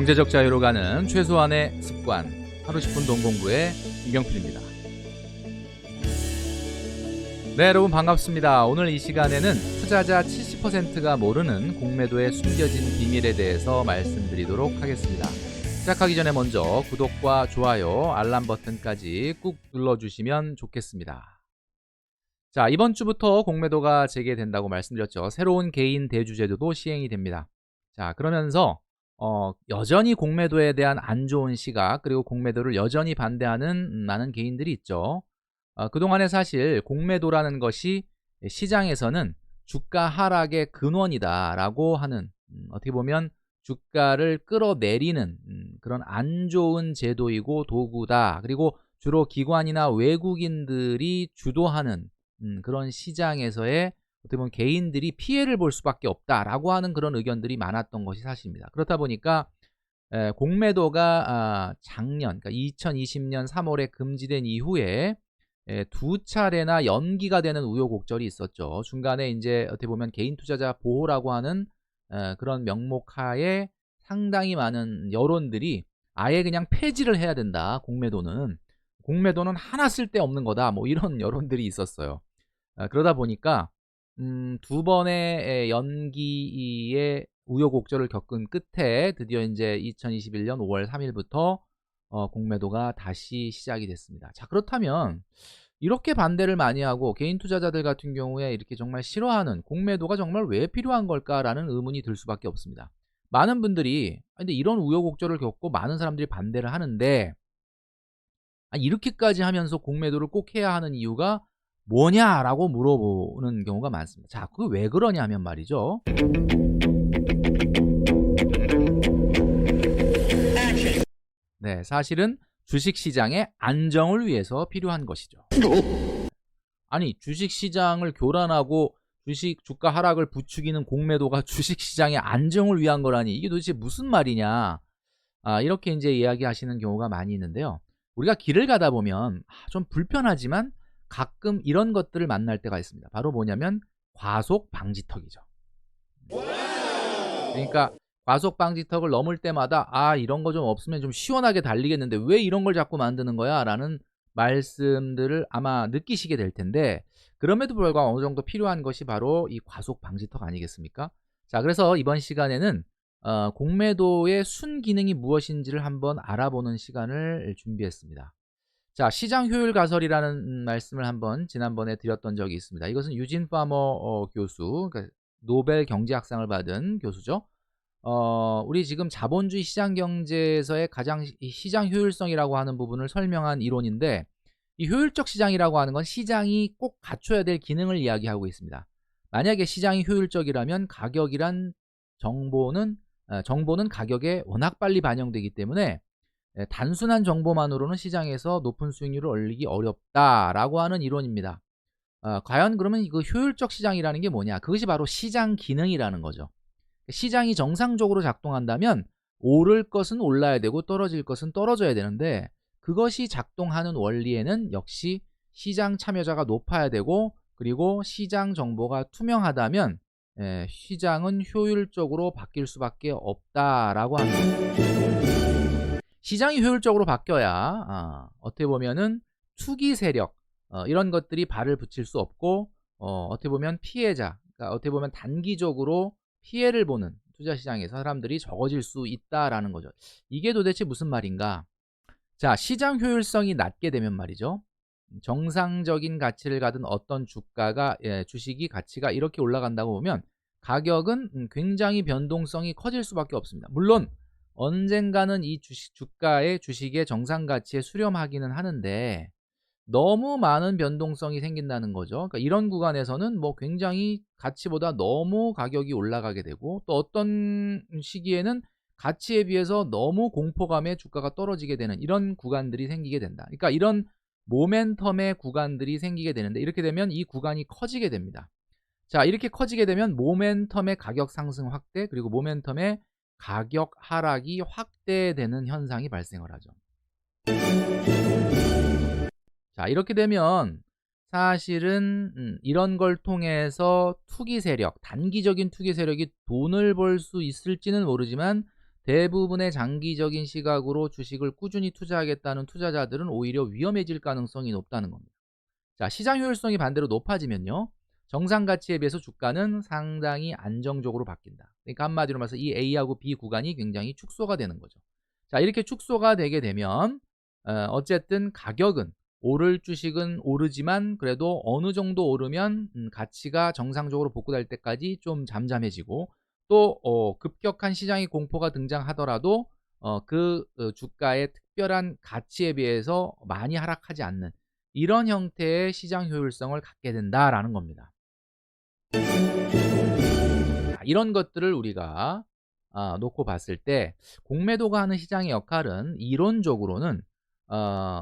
경제적 자유로 가는 최소한의 습관, 하루 10분 돈 공부의 김경필입니다. 네, 여러분 반갑습니다. 오늘 이 시간에는 투자자 70%가 모르는 공매도의 숨겨진 비밀에 대해서 말씀드리도록 하겠습니다. 시작하기 전에 먼저 구독과 좋아요, 알람 버튼까지 꾹 눌러주시면 좋겠습니다. 자, 이번 주부터 공매도가 재개된다고 말씀드렸죠. 새로운 개인 대주제도도 시행이 됩니다. 자, 그러면서 여전히 공매도에 대한 안 좋은 시각, 그리고 공매도를 여전히 반대하는 많은 개인들이 있죠. 그동안에 사실 공매도라는 것이 시장에서는 주가 하락의 근원이다라고 하는, 어떻게 보면 주가를 끌어내리는 그런 안 좋은 제도이고 도구다. 그리고 주로 기관이나 외국인들이 주도하는 그런 시장에서의 어떻게 보면 개인들이 피해를 볼 수밖에 없다라고 하는 그런 의견들이 많았던 것이 사실입니다. 그렇다 보니까 공매도가 작년, 그러니까 2020년 3월에 금지된 이후에 두 차례나 연기가 되는 우여곡절이 있었죠. 중간에 이제 어떻게 보면 개인 투자자 보호라고 하는 그런 명목하에 상당히 많은 여론들이 아예 그냥 폐지를 해야 된다. 공매도는 하나 쓸데없는 거다. 뭐 이런 여론들이 있었어요. 그러다 보니까 두 번의 연기의 우여곡절을 겪은 끝에 드디어 이제 2021년 5월 3일부터 공매도가 다시 시작이 됐습니다. 자, 그렇다면 이렇게 반대를 많이 하고 개인 투자자들 같은 경우에 이렇게 정말 싫어하는 공매도가 정말 왜 필요한 걸까라는 의문이 들 수밖에 없습니다. 많은 분들이 근데 이런 우여곡절을 겪고 많은 사람들이 반대를 하는데 이렇게까지 하면서 공매도를 꼭 해야 하는 이유가 뭐냐라고 물어보는 경우가 많습니다. 자, 그게 왜 그러냐 하면 말이죠. 네, 사실은 주식시장의 안정을 위해서 필요한 것이죠. 아니, 주식시장을 교란하고 주식 주가 하락을 부추기는 공매도가 주식시장의 안정을 위한 거라니 이게 도대체 무슨 말이냐, 이렇게 이제 이야기하시는 경우가 많이 있는데요. 우리가 길을 가다 보면 좀 불편하지만 가끔 이런 것들을 만날 때가 있습니다. 바로 뭐냐면 과속 방지턱이죠. 그러니까 과속 방지턱을 넘을 때마다 이런 거 좀 없으면 좀 시원하게 달리겠는데 왜 이런 걸 자꾸 만드는 거야? 라는 말씀들을 아마 느끼시게 될 텐데, 그럼에도 불구하고 어느 정도 필요한 것이 바로 이 과속 방지턱 아니겠습니까? 자, 그래서 이번 시간에는 공매도의 순기능이 무엇인지를 한번 알아보는 시간을 준비했습니다. 자, 시장 효율 가설이라는 말씀을 한번 지난번에 드렸던 적이 있습니다. 이것은 유진 파머 교수, 그러니까 노벨 경제학상을 받은 교수죠. 우리 지금 자본주의 시장 경제에서의 가장 시장 효율성이라고 하는 부분을 설명한 이론인데, 이 효율적 시장이라고 하는 건 시장이 꼭 갖춰야 될 기능을 이야기하고 있습니다. 만약에 시장이 효율적이라면 가격이란 정보는 가격에 워낙 빨리 반영되기 때문에 단순한 정보만으로는 시장에서 높은 수익률을 올리기 어렵다라고 하는 이론입니다. 과연 그러면 그 효율적 시장이라는 게 뭐냐? 그것이 바로 시장 기능이라는 거죠. 시장이 정상적으로 작동한다면 오를 것은 올라야 되고 떨어질 것은 떨어져야 되는데, 그것이 작동하는 원리에는 역시 시장 참여자가 높아야 되고, 그리고 시장 정보가 투명하다면 시장은 효율적으로 바뀔 수밖에 없다라고 합니다. 시장이 효율적으로 바뀌어야 어떻게 보면은 투기 세력 이런 것들이 발을 붙일 수 없고, 어떻게 보면 피해자, 그러니까 어떻게 보면 단기적으로 피해를 보는 투자시장에서 사람들이 적어질 수 있다라는 거죠. 이게 도대체 무슨 말인가? 자, 시장 효율성이 낮게 되면 말이죠, 정상적인 가치를 가진 어떤 주식이 가치가 이렇게 올라간다고 보면 가격은 굉장히 변동성이 커질 수밖에 없습니다. 물론 언젠가는 이 주식의 정상 가치에 수렴하기는 하는데 너무 많은 변동성이 생긴다는 거죠. 그러니까 이런 구간에서는 뭐 굉장히 가치보다 너무 가격이 올라가게 되고, 또 어떤 시기에는 가치에 비해서 너무 공포감에 주가가 떨어지게 되는 이런 구간들이 생기게 된다. 그러니까 이런 모멘텀의 구간들이 생기게 되는데, 이렇게 되면 이 구간이 커지게 됩니다. 자, 이렇게 커지게 되면 모멘텀의 가격 상승 확대, 그리고 모멘텀의 가격 하락이 확대되는 현상이 발생을 하죠. 자, 이렇게 되면 사실은 이런 걸 통해서 투기 세력, 단기적인 투기 세력이 돈을 벌 수 있을지는 모르지만 대부분의 장기적인 시각으로 주식을 꾸준히 투자하겠다는 투자자들은 오히려 위험해질 가능성이 높다는 겁니다. 자, 시장 효율성이 반대로 높아지면요, 정상 가치에 비해서 주가는 상당히 안정적으로 바뀐다. 그러니까 한마디로 말해서 이 A하고 B 구간이 굉장히 축소가 되는 거죠. 자, 이렇게 축소가 되게 되면 어쨌든 가격은 오를 주식은 오르지만 그래도 어느 정도 오르면 가치가 정상적으로 복구될 때까지 좀 잠잠해지고, 또 급격한 시장의 공포가 등장하더라도 주가의 특별한 가치에 비해서 많이 하락하지 않는 이런 형태의 시장 효율성을 갖게 된다라는 겁니다. 자, 이런 것들을 우리가 놓고 봤을 때 공매도가 하는 시장의 역할은 이론적으로는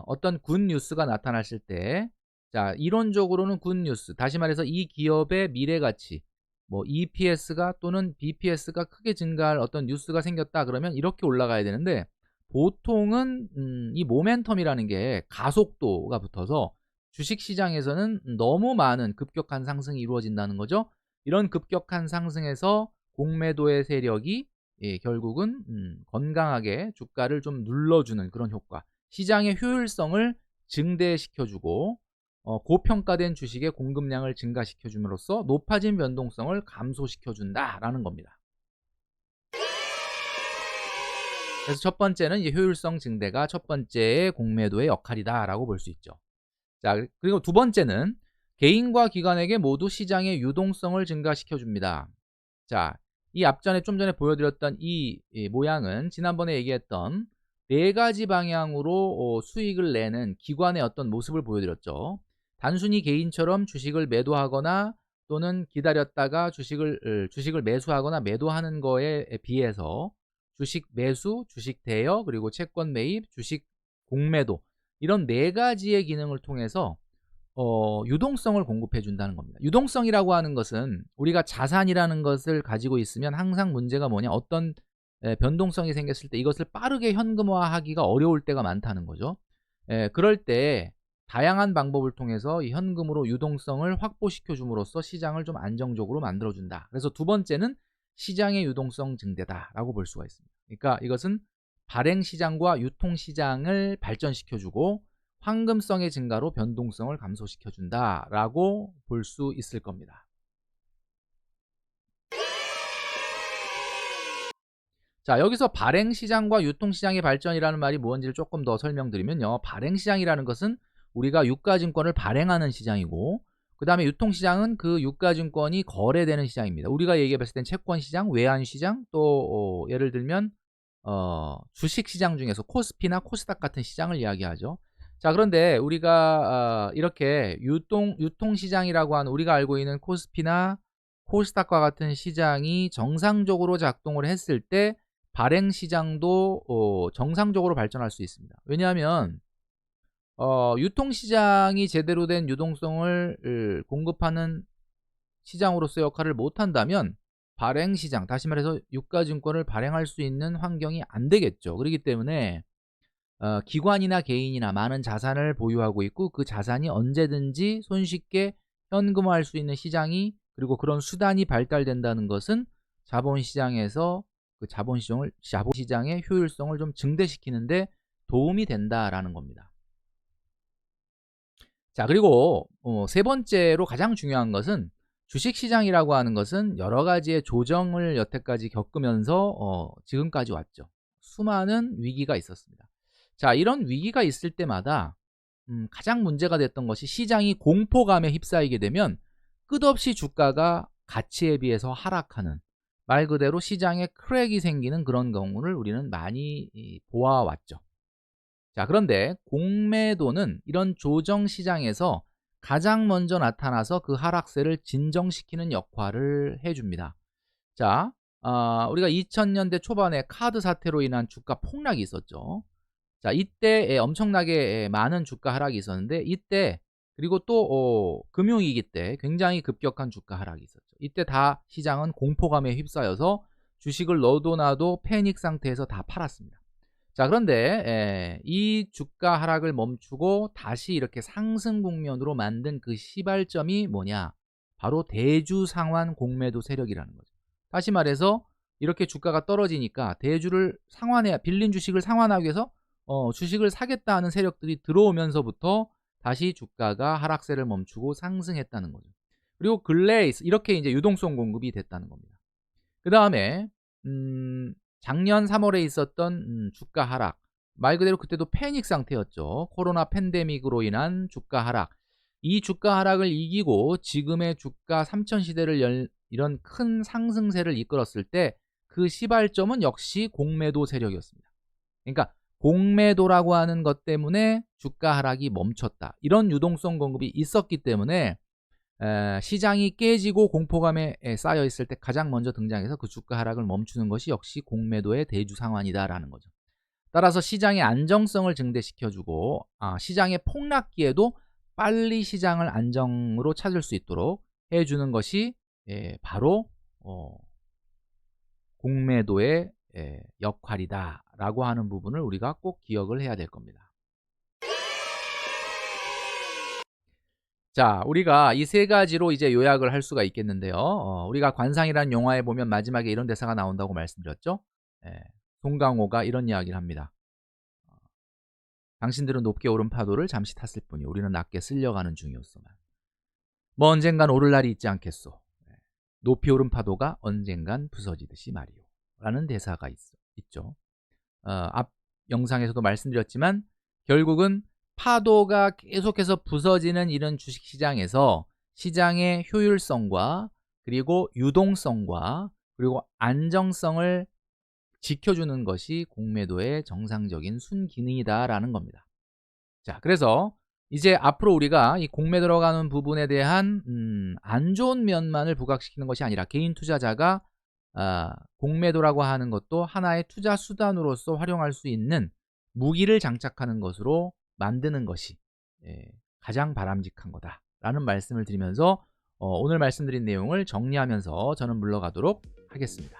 어떤 굿 뉴스가 나타났을 때, 자, 이론적으로는 굿 뉴스, 다시 말해서 이 기업의 미래 가치, 뭐 EPS가 또는 BPS가 크게 증가할 어떤 뉴스가 생겼다 그러면 이렇게 올라가야 되는데, 보통은 이 모멘텀이라는 게 가속도가 붙어서 주식시장에서는 너무 많은 급격한 상승이 이루어진다는 거죠. 이런 급격한 상승에서 공매도의 세력이 결국은 건강하게 주가를 좀 눌러주는 그런 효과, 시장의 효율성을 증대시켜주고 고평가된 주식의 공급량을 증가시켜줌으로써 높아진 변동성을 감소시켜준다라는 겁니다. 그래서 첫 번째는 이 효율성 증대가 첫 번째의 공매도의 역할이다라고 볼 수 있죠. 자, 그리고 두 번째는 개인과 기관에게 모두 시장의 유동성을 증가시켜줍니다. 자, 이 앞전에 좀 전에 보여드렸던 이 모양은 지난번에 얘기했던 네 가지 방향으로 수익을 내는 기관의 어떤 모습을 보여드렸죠. 단순히 개인처럼 주식을 매도하거나 또는 기다렸다가 주식을 매수하거나 매도하는 거에 비해서 주식 매수, 주식 대여, 그리고 채권 매입, 주식 공매도, 이런 네 가지의 기능을 통해서 유동성을 공급해 준다는 겁니다. 유동성이라고 하는 것은 우리가 자산이라는 것을 가지고 있으면 항상 문제가 뭐냐, 어떤 변동성이 생겼을 때 이것을 빠르게 현금화하기가 어려울 때가 많다는 거죠. 그럴 때 다양한 방법을 통해서 이 현금으로 유동성을 확보시켜 줌으로써 시장을 좀 안정적으로 만들어 준다. 그래서 두 번째는 시장의 유동성 증대다라고 볼 수가 있습니다. 그러니까 이것은 발행 시장과 유통 시장을 발전시켜 주고 황금성의 증가로 변동성을 감소시켜 준다라고 볼 수 있을 겁니다. 자, 여기서 발행시장과 유통시장의 발전이라는 말이 무엇인지를 조금 더 설명드리면요, 발행시장이라는 것은 우리가 유가증권을 발행하는 시장이고, 그 다음에 유통시장은 그 유가증권이 거래되는 시장입니다. 우리가 얘기해봤을 땐 채권시장, 외환시장, 또 예를 들면 주식시장 중에서 코스피나 코스닥 같은 시장을 이야기하죠. 자, 그런데 우리가 이렇게 유통시장이라고 하는, 우리가 알고 있는 코스피나 코스닥과 같은 시장이 정상적으로 작동을 했을 때 발행시장도 정상적으로 발전할 수 있습니다. 왜냐하면 유통시장이 제대로 된 유동성을 공급하는 시장으로서의 역할을 못한다면 발행시장, 다시 말해서 유가증권을 발행할 수 있는 환경이 안 되겠죠. 그렇기 때문에 기관이나 개인이나 많은 자산을 보유하고 있고 그 자산이 언제든지 손쉽게 현금화할 수 있는 시장이, 그리고 그런 수단이 발달된다는 것은 자본시장에서 그 자본시장의 효율성을 좀 증대시키는데 도움이 된다라는 겁니다. 자, 그리고 세 번째로 가장 중요한 것은 주식시장이라고 하는 것은 여러 가지의 조정을 여태까지 겪으면서 지금까지 왔죠. 수많은 위기가 있었습니다. 자, 이런 위기가 있을 때마다 가장 문제가 됐던 것이 시장이 공포감에 휩싸이게 되면 끝없이 주가가 가치에 비해서 하락하는, 말 그대로 시장에 크랙이 생기는 그런 경우를 우리는 많이 보아왔죠. 자, 그런데 공매도는 이런 조정 시장에서 가장 먼저 나타나서 그 하락세를 진정시키는 역할을 해줍니다. 자, 우리가 2000년대 초반에 카드 사태로 인한 주가 폭락이 있었죠. 자, 이때 엄청나게 많은 주가 하락이 있었는데, 이때 그리고 또 금융위기 때 굉장히 급격한 주가 하락이 있었죠. 이때 다 시장은 공포감에 휩싸여서 주식을 넣어도 놔도 패닉 상태에서 다 팔았습니다. 자, 그런데 이 주가 하락을 멈추고 다시 이렇게 상승 국면으로 만든 그 시발점이 뭐냐, 바로 대주상환 공매도 세력이라는 거죠. 다시 말해서 이렇게 주가가 떨어지니까 대주를 상환해야 빌린 주식을 상환하기 위해서 주식을 사겠다는 세력들이 들어오면서부터 다시 주가가 하락세를 멈추고 상승했다는 거죠. 그리고 근래에 이렇게 이제 유동성 공급이 됐다는 겁니다. 그 다음에 작년 3월에 있었던 주가 하락, 말 그대로 그때도 패닉 상태였죠. 코로나 팬데믹으로 인한 주가 하락. 이 주가 하락을 이기고 지금의 주가 3000 시대를 이런 큰 상승세를 이끌었을 때 그 시발점은 역시 공매도 세력이었습니다. 그러니까 공매도라고 하는 것 때문에 주가 하락이 멈췄다. 이런 유동성 공급이 있었기 때문에 시장이 깨지고 공포감에 쌓여 있을 때 가장 먼저 등장해서 그 주가 하락을 멈추는 것이 역시 공매도의 대주 상환이다라는 거죠. 따라서 시장의 안정성을 증대시켜주고 시장의 폭락기에도 빨리 시장을 안정으로 찾을 수 있도록 해주는 것이 바로 공매도의 역할이다라고 하는 부분을 우리가 꼭 기억을 해야 될 겁니다. 자, 우리가 이 세 가지로 이제 요약을 할 수가 있겠는데요. 우리가 관상이라는 영화에 보면 마지막에 이런 대사가 나온다고 말씀드렸죠. 송강호가 이런 이야기를 합니다. 당신들은 높게 오른 파도를 잠시 탔을 뿐이 우리는 낮게 쓸려가는 중이었소만. 뭐 언젠간 오를 날이 있지 않겠소. 높이 오른 파도가 언젠간 부서지듯이 말이오. 라는 대사가 있죠. 앞 영상에서도 말씀드렸지만 결국은 파도가 계속해서 부서지는 이런 주식시장에서 시장의 효율성과 그리고 유동성과 그리고 안정성을 지켜주는 것이 공매도의 정상적인 순기능이다라는 겁니다. 자, 그래서 이제 앞으로 우리가 이 공매도로 가는 부분에 대한 안 좋은 면만을 부각시키는 것이 아니라 개인 투자자가 공매도라고 하는 것도 하나의 투자 수단으로서 활용할 수 있는 무기를 장착하는 것으로 만드는 것이 가장 바람직한 거다라는 말씀을 드리면서 오늘 말씀드린 내용을 정리하면서 저는 물러가도록 하겠습니다.